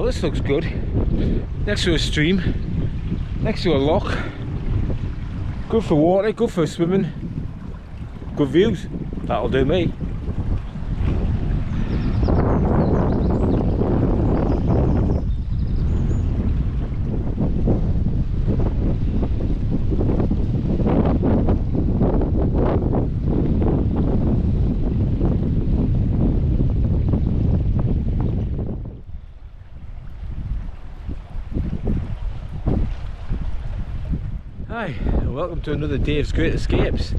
this looks good. Next to a stream, next to a loch. Good for water, good for swimming, good views. That'll do me. Hi, and welcome to another Dave's Great Escapes.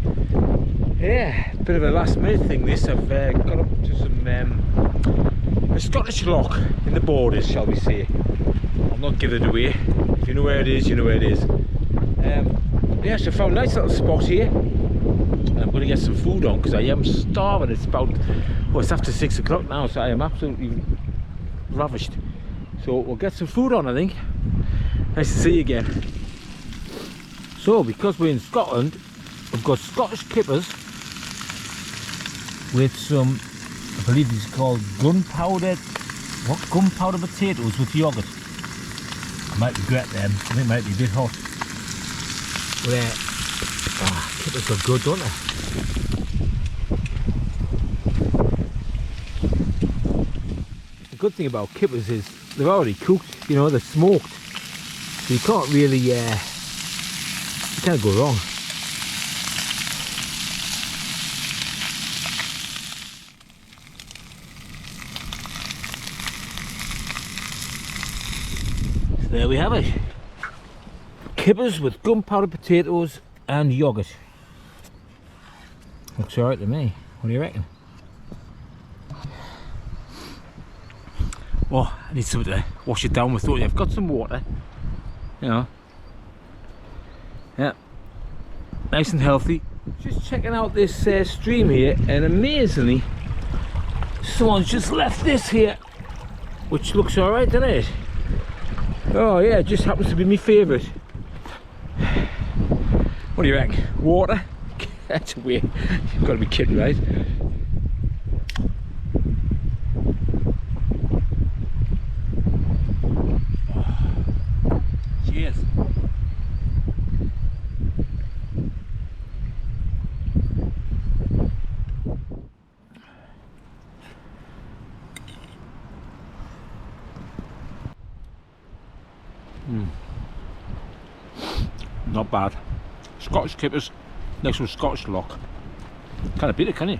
Yeah, bit of a last minute thing this. I've got up to some a Scottish loch in the borders, shall we say. I'll not give it away. If you know where it is, you know where it is. Yeah, so I found a nice little spot here. I'm going to get some food on because I am starving. It's about, well, it's after 6 o'clock now, so I am absolutely ravished. So we'll get some food on, I think. Nice to see you again. So, because we're in Scotland, we've got Scottish kippers with some, I believe it's called gunpowder potatoes with yoghurt. I might regret them, I think it might be a bit hot. But kippers are good, don't they? The good thing about kippers is they're already cooked, you know, they're smoked. So you can't really, you can't go wrong. So there we have it. Kippers with gunpowder potatoes and yoghurt. Looks alright to me. What do you reckon? Oh, I need something to wash it down with, don't you? I've got some water, you know. Yeah, nice and healthy. Just checking out this stream here, and amazingly someone's just left this here, which looks alright, doesn't it? Oh yeah, it just happens to be my favourite. What do you reckon? Water? That's weird. You've got to be kidding, right? Oh. Cheers. Not bad. Scottish kippers next to a Scottish loch. Kind of beat it, can you?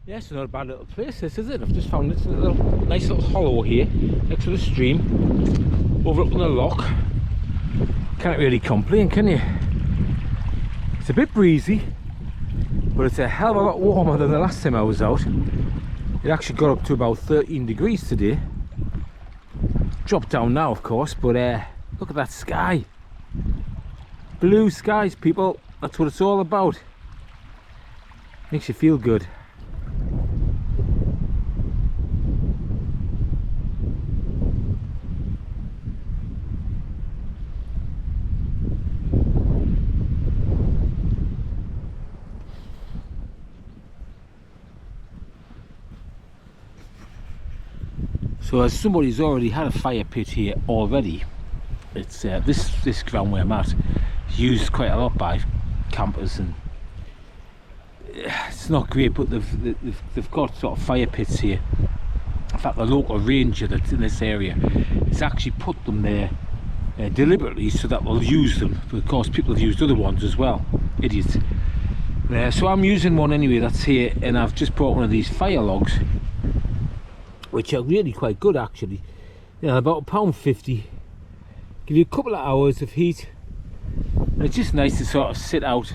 Yes, it's not a bad little place, this is it? I've just found this nice little hollow here next to the stream, over up on the loch. Can't really complain, can you? It's a bit breezy, but it's a hell of a lot warmer than the last time I was out. It actually got up to about 13 degrees today. Dropped down now, of course, but look at that sky. Blue skies, people. That's what it's all about. Makes you feel good. So as somebody's already had a fire pit here already, it's this ground where I'm at is used quite a lot by campers, and it's not great, but they've got sort of fire pits here. In fact, the local ranger that's in this area has actually put them there deliberately so that they'll use them, but of course people have used other ones as well, idiots. So I'm using one anyway that's here, and I've just brought one of these fire logs, which are really quite good actually. You know, about £1.50. Give you a couple of hours of heat, and it's just nice to sort of sit out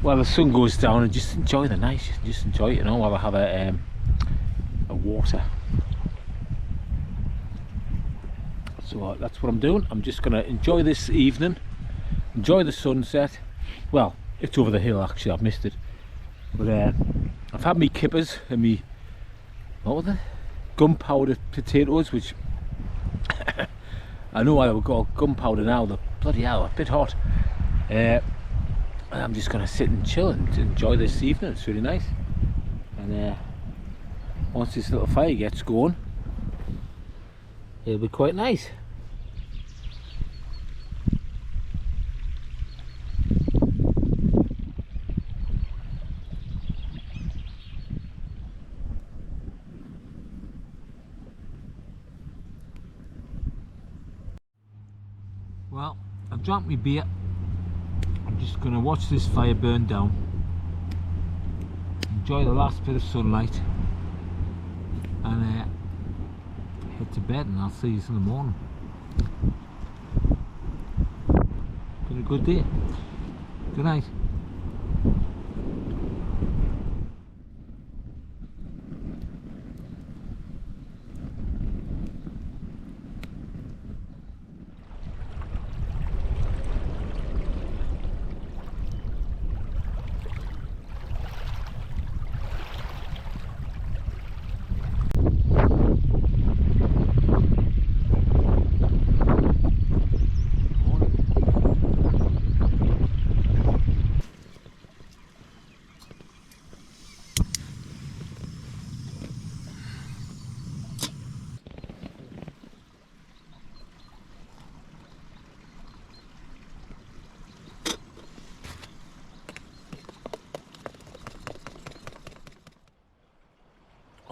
while the sun goes down and just enjoy the night. Just enjoy it, you know, while I have a water. So that's what I'm doing. I'm just gonna enjoy this evening, enjoy the sunset. Well, it's over the hill actually, I've missed it. But I've had me kippers and me what were they? Gunpowder potatoes, which I know why they were called gunpowder now. They're bloody hell, a bit hot. And I'm just going to sit and chill and enjoy this evening. It's really nice. And once this little fire gets going, it'll be quite nice. Well, I've drunk my beer. I'm just going to watch this fire burn down, enjoy the last bit of sunlight, and head to bed, and I'll see you in the morning. Been a good day. Good night.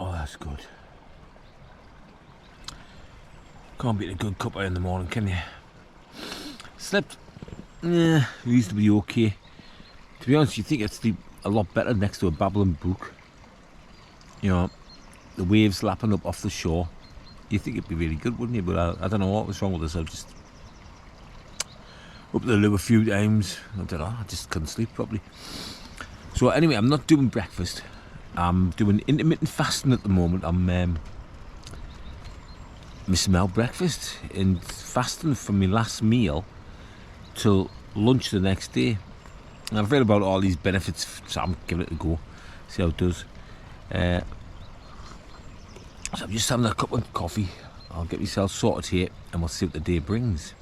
Oh, that's good. Can't beat a good cuppa in the morning, can you? Slept reasonably okay. To be honest, you think I'd sleep a lot better next to a babbling brook. You know, the waves lapping up off the shore. You think it'd be really good, wouldn't you? But I don't know what was wrong with us. I just up the loo a few times. I don't know, I just couldn't sleep properly. So anyway, I'm not doing breakfast. I'm doing intermittent fasting at the moment. I'm missing out breakfast and fasting from my last meal till lunch the next day. And I've read about all these benefits, so I'm giving it a go, see how it does. So I'm just having a cup of coffee. I'll get myself sorted here and we'll see what the day brings.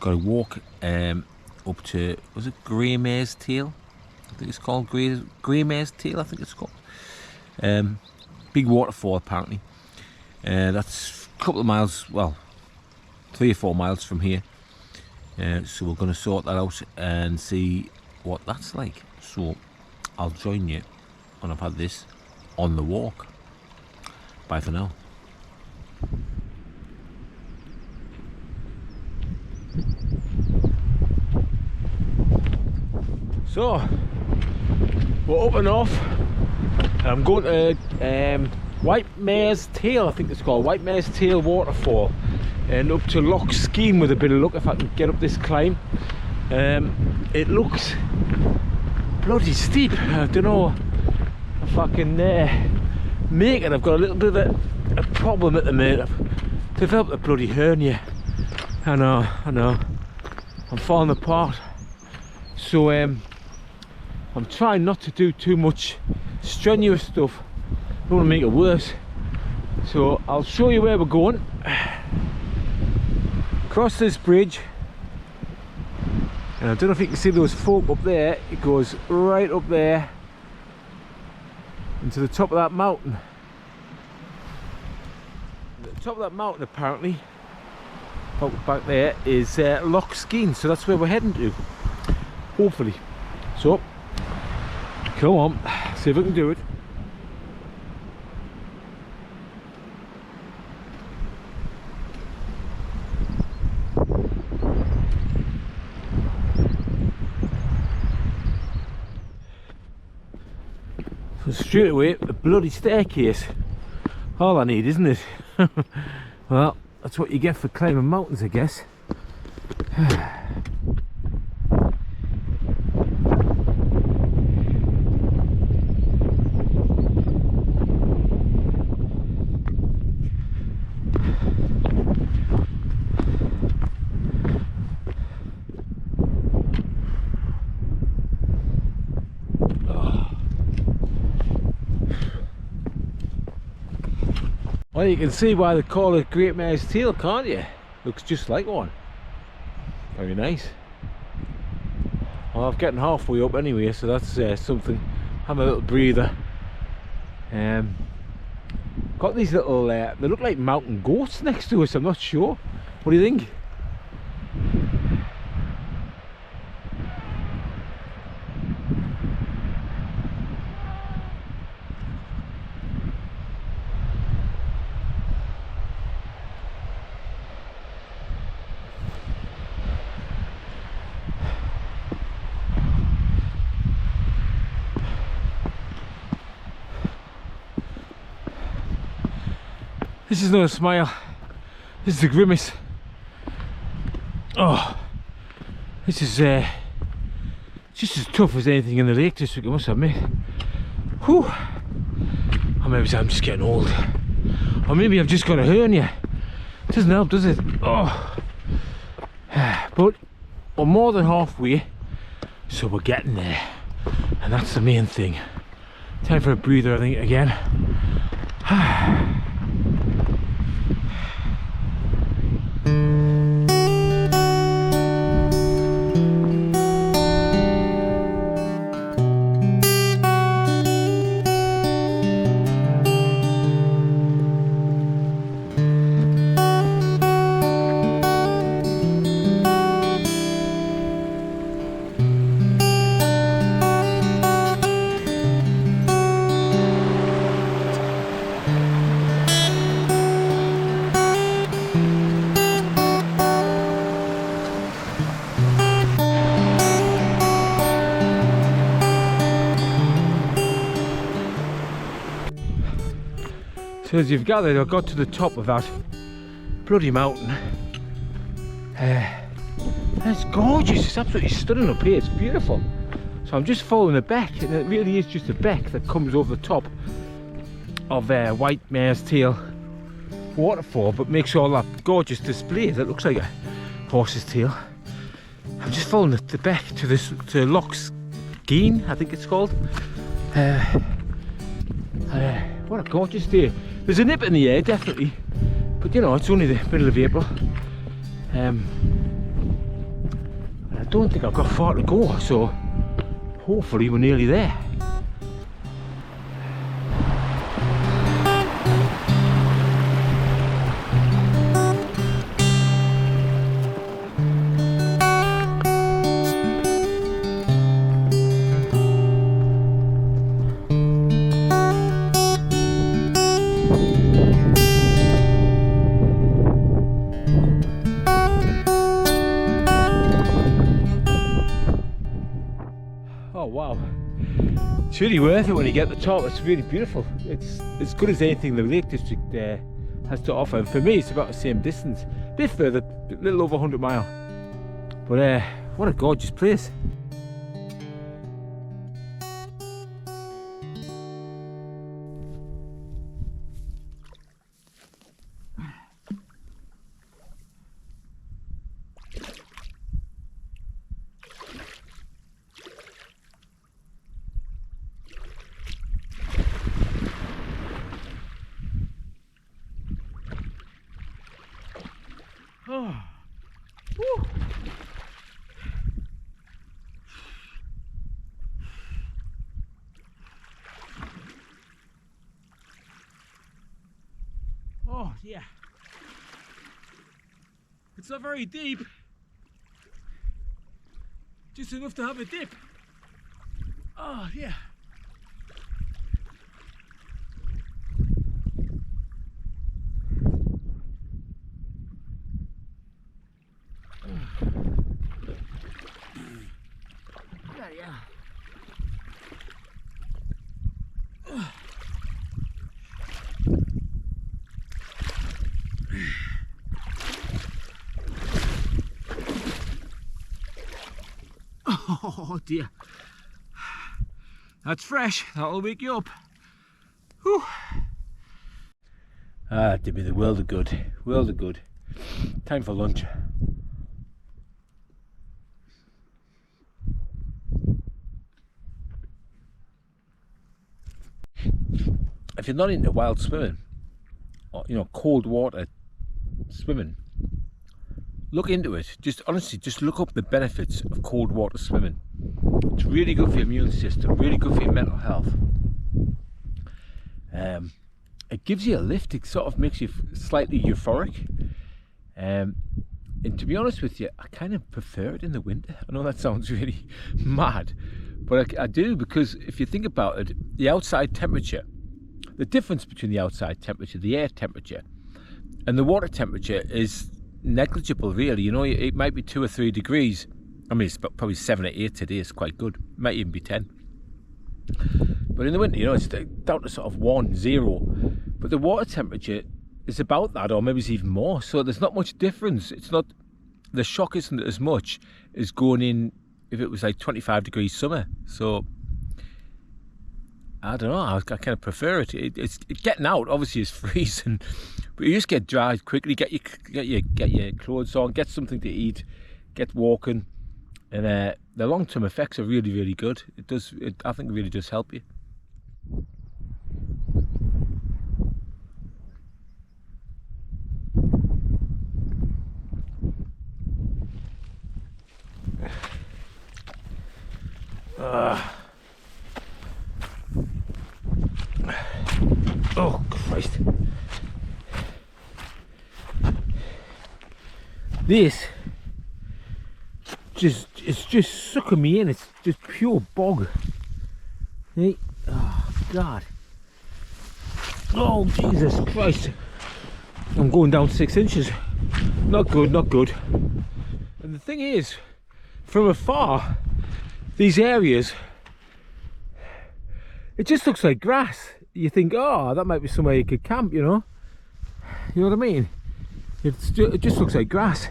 Got to walk up to, was it Grey Mare's Tail? I think it's called Grey Mare's Tail, I think it's called. Big waterfall apparently. That's a couple of miles, well, 3 or 4 miles from here. So we're going to sort that out and see what that's like. So I'll join you when I've had this on the walk. Bye for now. So we're up and off, and I'm going to White Mare's Tail, I think it's called, White Mare's Tail waterfall, and up to Lochs skiing with a bit of luck if I can get up this climb. It looks bloody steep. I don't know if I can make it. I've got a little bit of a problem at the minute. I've developed a bloody hernia. I know, I'm falling apart. So I'm trying not to do too much strenuous stuff. I don't want to make it worse. So I'll show you where we're going. Cross this bridge, and I don't know if you can see those folk up there. It goes right up there into the top of that mountain. The top of that mountain apparently, back there, is Lochs skiing, so that's where we're heading to, hopefully. So come on, see if I can do it. So straight away, a bloody staircase. All I need, isn't it? Well, that's what you get for climbing mountains, I guess. Well, you can see why they call it Great Mare's Tail, can't you? Looks just like one. Very nice. Well, I'm getting halfway up anyway, so that's something. Have a little breather. Got these little, they look like mountain goats next to us, I'm not sure. What do you think? This is not a smile, this is a grimace. Oh, this is just as tough as anything in the Lake District, I must admit. Whew. Or maybe I'm just getting old. Or maybe I've just got a hernia. It doesn't help, does it? Oh. But we're more than halfway, so we're getting there. And that's the main thing. Time for a breather, I think, again. So as you've gathered, I got to the top of that bloody mountain. It's gorgeous, it's absolutely stunning up here, it's beautiful. So I'm just following the beck, and it really is just a beck that comes over the top of White Mare's Tail waterfall, but makes all that gorgeous display that looks like a horse's tail. I'm just following the beck to Lochs, I think it's called. What a gorgeous day. There's a nip in the air, definitely, but you know, it's only the middle of April. I don't think I've got far to go, so hopefully we're nearly there. Oh wow, it's really worth it when you get to the top. It's really beautiful. It's as good as anything the Lake District has to offer, and for me it's about the same distance, a bit further, a little over 100 miles. But what a gorgeous place. Oh. Woo. Oh yeah, it's not very deep, just enough to have a dip. Oh yeah. Yeah. Oh dear, that's fresh. That'll wake you up. Whew. That did me the world of good. World of good. Time for lunch. If you're not into wild swimming, you know, cold water swimming, look into it. Just honestly, just look up the benefits of cold water swimming. It's really good for your immune system, really good for your mental health. It gives you a lift. It sort of makes you slightly euphoric. And to be honest with you, I kind of prefer it in the winter. I know that sounds really mad, but I do, because if you think about it, the outside temperature, the difference between the outside temperature, the air temperature, and the water temperature is negligible, really. You know, it might be 2 or 3 degrees. I mean, it's probably 7 or 8 today. It's quite good. It might even be 10. But in the winter, you know, it's down to sort of 1, 0. But the water temperature is about that, or maybe it's even more. So there's not much difference. It's not, the shock isn't as much as going in if it was like 25 degrees summer. So I don't know, I kind of prefer it. It's getting out obviously is freezing, but you just get dried quickly, get your clothes on, get something to eat, get walking, and the long-term effects are really, really good. I think it really does help you. Oh Christ. This it's just sucking me in. It's just pure bog. Hey, oh God. Oh Jesus Christ. I'm going down 6 inches. Not good, not good. And the thing is, from afar, these areas, it just looks like grass. You think, oh, that might be somewhere you could camp, you know? You know what I mean? It just looks like grass.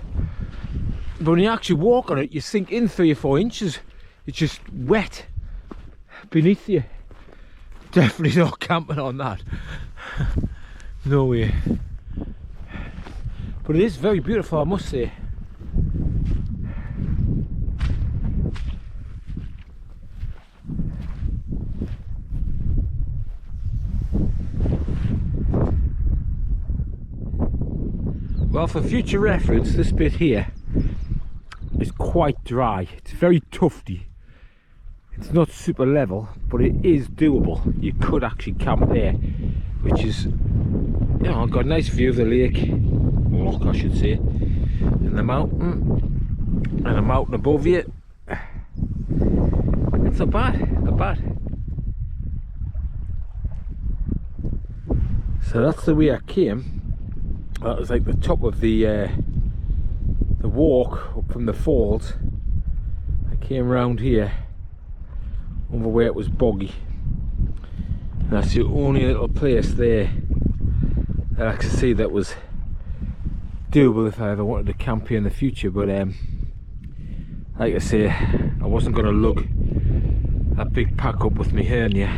But when you actually walk on it, you sink in 3 or 4 inches. It's just wet beneath you. Definitely not camping on that. No way. But it is very beautiful, I must say. Well, for future reference, this bit here is quite dry. It's very tufty. It's not super level, but it is doable. You could actually camp there, which is, you know, I've got a nice view of the lake, Loch I should say, and the mountain, and a mountain above you. It's not bad, not bad. So that's the way I came. That was like the top of the walk up from the falls. I came round here over where it was boggy, and that's the only little place there that I could see that was doable if I ever wanted to camp here in the future. But like I say, I wasn't going to lug that big pack up with me hernia.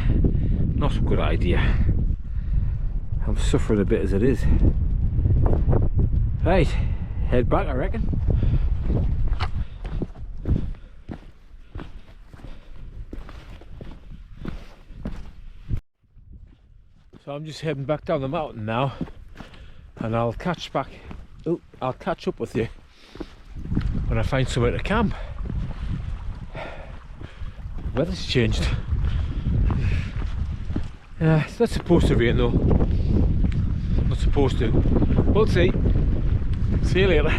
Not a good idea. I'm suffering a bit as it is. Right, head back I reckon. So I'm just heading back down the mountain now, and I'll catch up with you when I find somewhere to camp. The weather's changed. It's not supposed to rain though. Not supposed to. We'll see. See you later.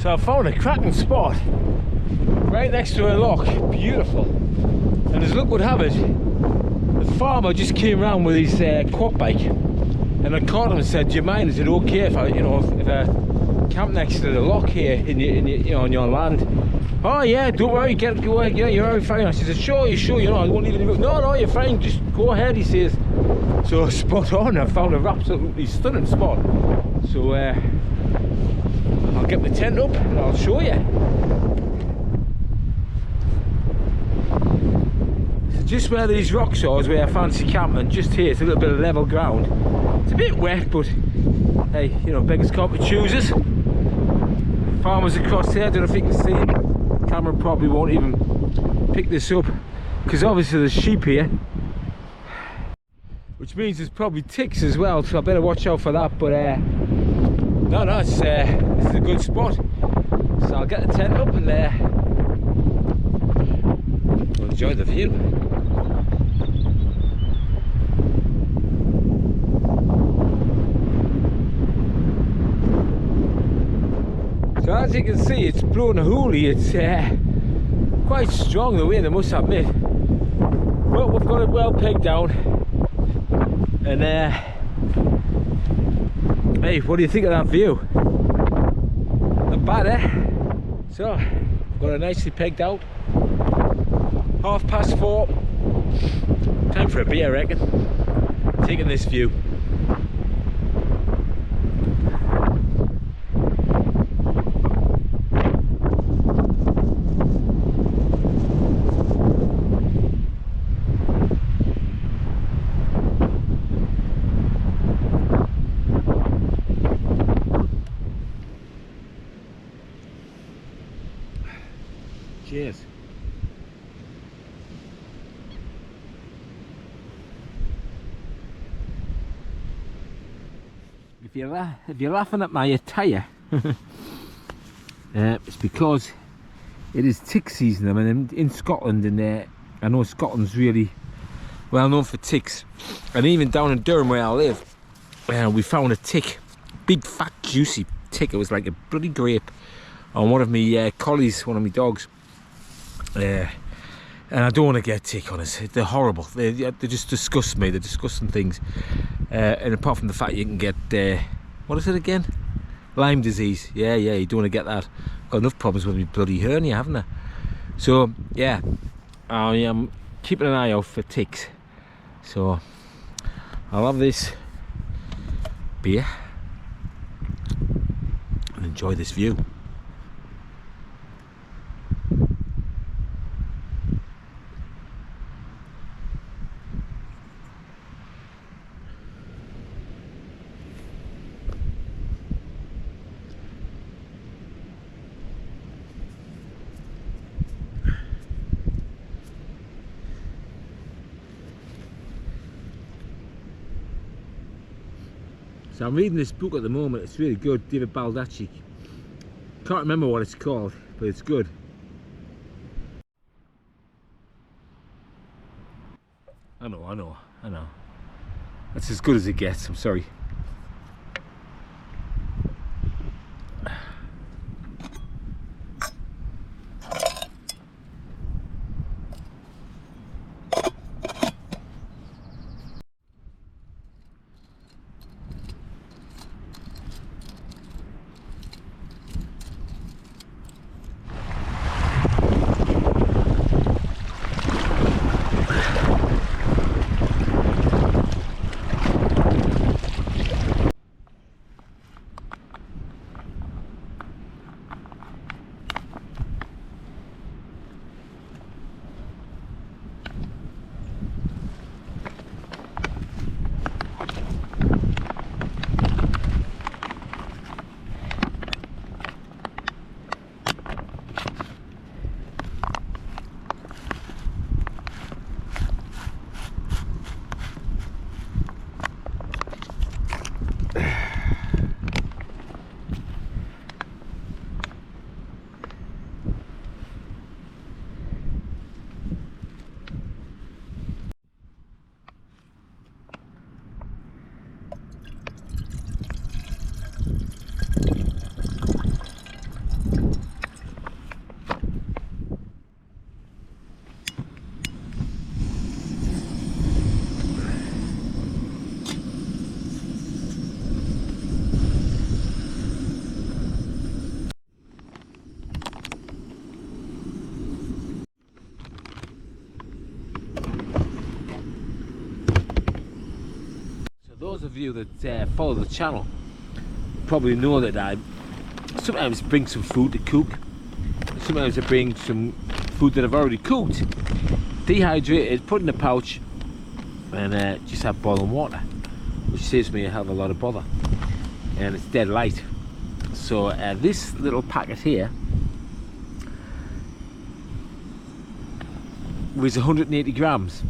So I found a cracking spot right next to a loch, beautiful. And as luck would have it, the farmer just came around with his quad bike, and I caught him and said, "Do you mind? Is it okay if I, if I camp next to the loch here on your land?" "Oh yeah, don't worry, go ahead, you're very fine." I said, "Sure, you're sure, I won't even." No, you're fine, just go ahead," he says. So spot on, I found a absolutely stunning spot. So I'll get my tent up and I'll show you. So just where these rocks are is where I fancy camping. Just here, it's a little bit of level ground. It's a bit wet, but hey, beggars can't be choosers. Farmers across there, I don't know if you can see them. Camera probably won't even pick this up, because obviously there's sheep here, which means there's probably ticks as well, so I better watch out for that. But no, this is a good spot. So I'll get the tent up and we'll enjoy the view. So as you can see, it's blowing a hoolie. It's quite strong, the wind, I must admit. But we've got it well pegged down. And hey, what do you think of that view? Not bad, eh? So, got it nicely pegged out. 4:30. Time for a beer, I reckon. Taking this view. Cheers. If you're laughing at my attire, it's because it is tick season. I mean, in Scotland, and I know Scotland's really well known for ticks. And even down in Durham, where I live, we found a tick, big, fat, juicy tick. It was like a bloody grape on one of my collies, one of my dogs. And I don't want to get tick on it. They're horrible. They just disgust me. They're disgusting things. And apart from the fact you can get what is it again? Lyme disease. Yeah, you don't want to get that. Got enough problems with my bloody hernia, haven't I? So yeah, I am keeping an eye out for ticks. So I'll have this beer and enjoy this view. So I'm reading this book at the moment. It's really good, David Baldacci. Can't remember what it's called, but it's good. I know. That's as good as it gets, I'm sorry. Those of you that follow the channel probably know that I sometimes bring some food to cook. Sometimes I bring some food that I've already cooked, dehydrated, put in a pouch, and just have boiling water, which saves me a hell of a lot of bother, and it's dead light. So this little packet here weighs 180 grams.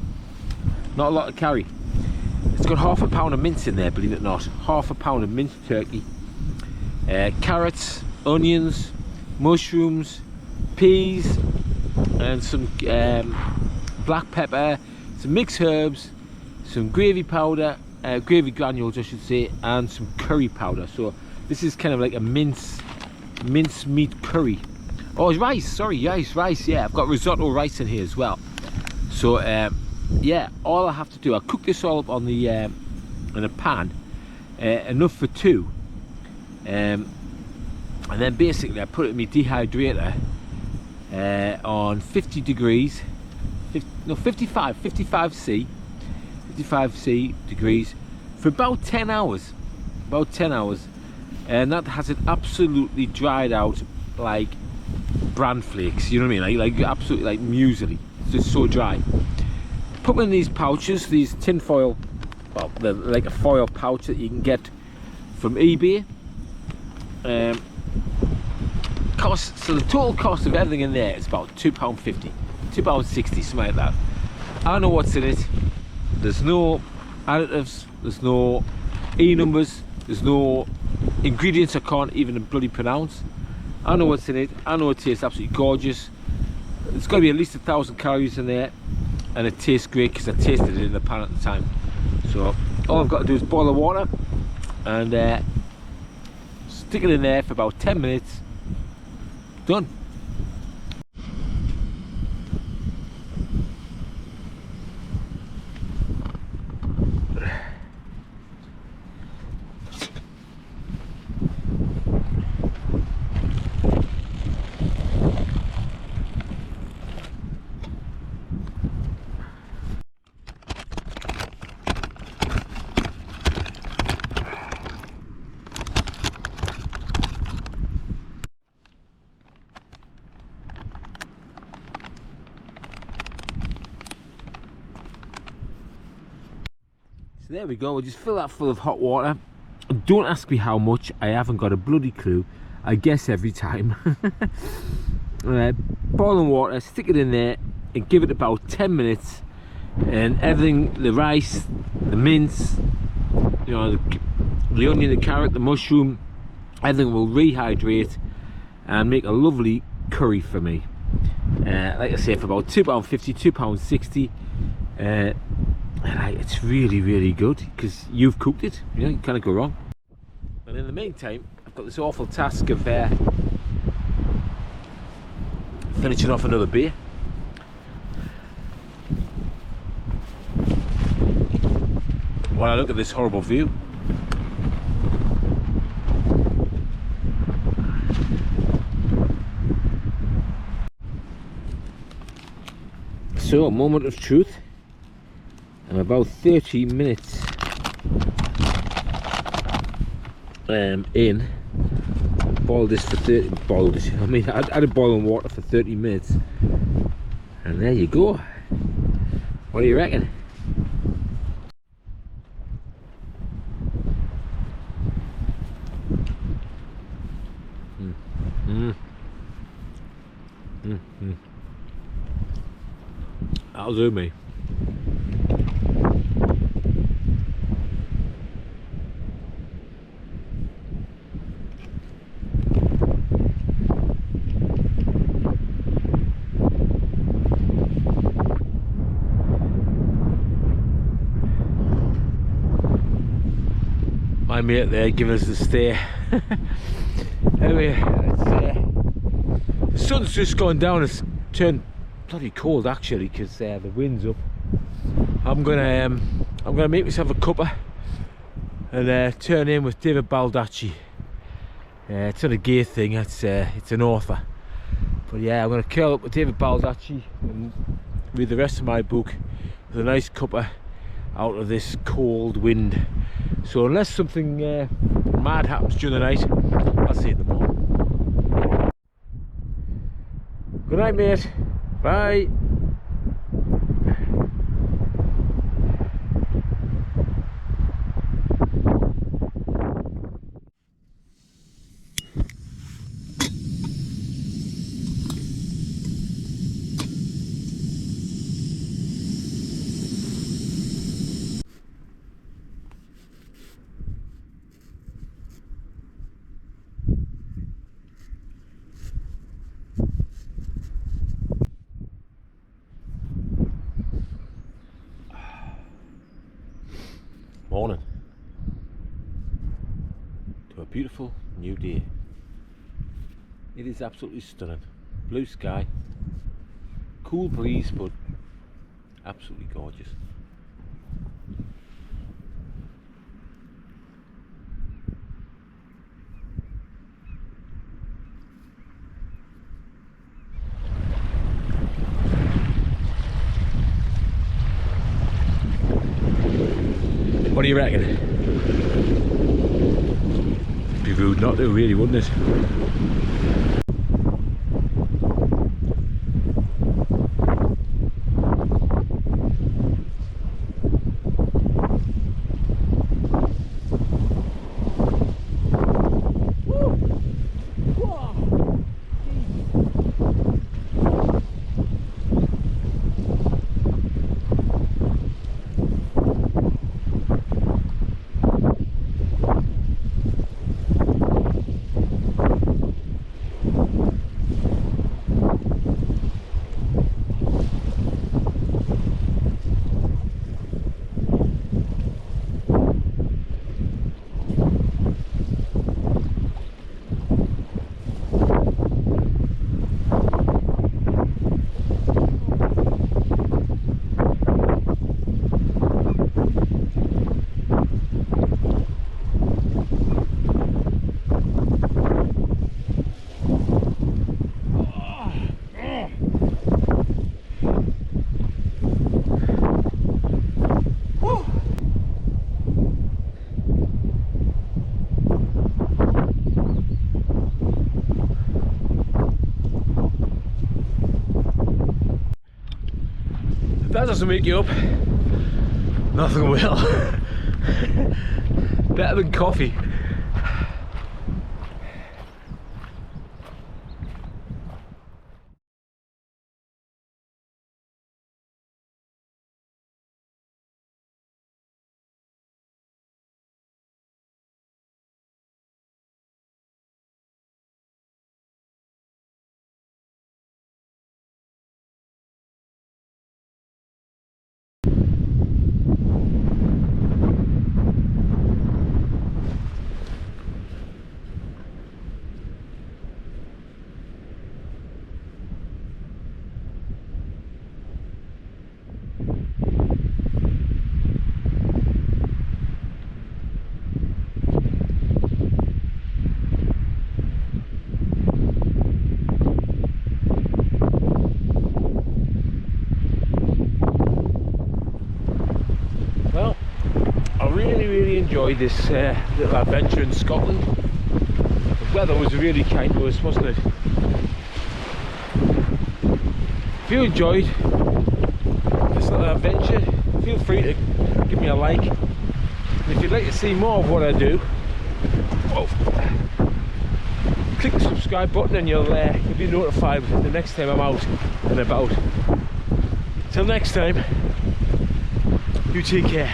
Not a lot to carry. It's got half a pound of mince in there, believe it or not. Half a pound of minced turkey, carrots, onions, mushrooms, peas, and some black pepper, some mixed herbs, some gravy powder, gravy granules I should say, and some curry powder. So this is kind of like a mince meat curry. Oh, it's rice, sorry, rice, yeah. I've got risotto rice in here as well. So yeah, all I have to do, I cook this all up on the in a pan, enough for two, and then basically I put it in my dehydrator on 50 degrees, 55 C degrees for about 10 hours, and that has it absolutely dried out like bran flakes, you know what I mean, like absolutely like muesli. It's just so dry. Put them in these pouches, these tin foil, well, they're like a foil pouch that you can get from eBay. So the total cost of everything in there is about £2.50, £2.60, something like that. I don't know what's in it. There's no additives, there's no numbers, there's no ingredients I can't even bloody pronounce. I know what's in it. I know it tastes absolutely gorgeous. It's got to be at least 1,000 calories in there, and it tastes great because I tasted it in the pan at the time. So all I've got to do is boil the water and stick it in there for about 10 minutes. Done. So there we go, we'll just fill that full of hot water. Don't ask me how much, I haven't got a bloody clue. I guess every time. Boiling water, stick it in there and give it about 10 minutes, and everything, the rice, the mince, you know, the onion, the carrot, the mushroom, everything will rehydrate and make a lovely curry for me. Like I say, for about £2.50, £2.60. It's really good because you've cooked it, you know, you can't go wrong. And in the meantime, I've got this awful task of finishing off another beer. While I look at this horrible view. So, a moment of truth. I'm about 30 minutes in. Boiled this for 30. Boiled it. I mean, I had it boiling water for 30 minutes, and there you go. What do you reckon? That'll do me. My mate there giving us the stare. Anyway, the sun's just gone down. It's turned bloody cold actually because the wind's up. I'm gonna make myself a cuppa and turn in with David Baldacci. It's not a gear thing. It's an author. But yeah, I'm gonna curl up with David Baldacci and read the rest of my book with a nice cuppa out of this cold wind. So unless something mad happens during the night, I'll see you in the morning. Good night, mate. Bye. Morning to a beautiful new day. It is absolutely stunning. Blue sky, cool breeze, but absolutely gorgeous. What do you reckon? Be rude not to, really, wouldn't it? If that doesn't wake you up, nothing will. Better than coffee. Enjoyed this little adventure in Scotland. The weather was really kind to us, wasn't it? If you enjoyed this little adventure, feel free to give me a like. And if you'd like to see more of what I do, click the subscribe button and you'll be notified the next time I'm out and about. Till next time, you take care.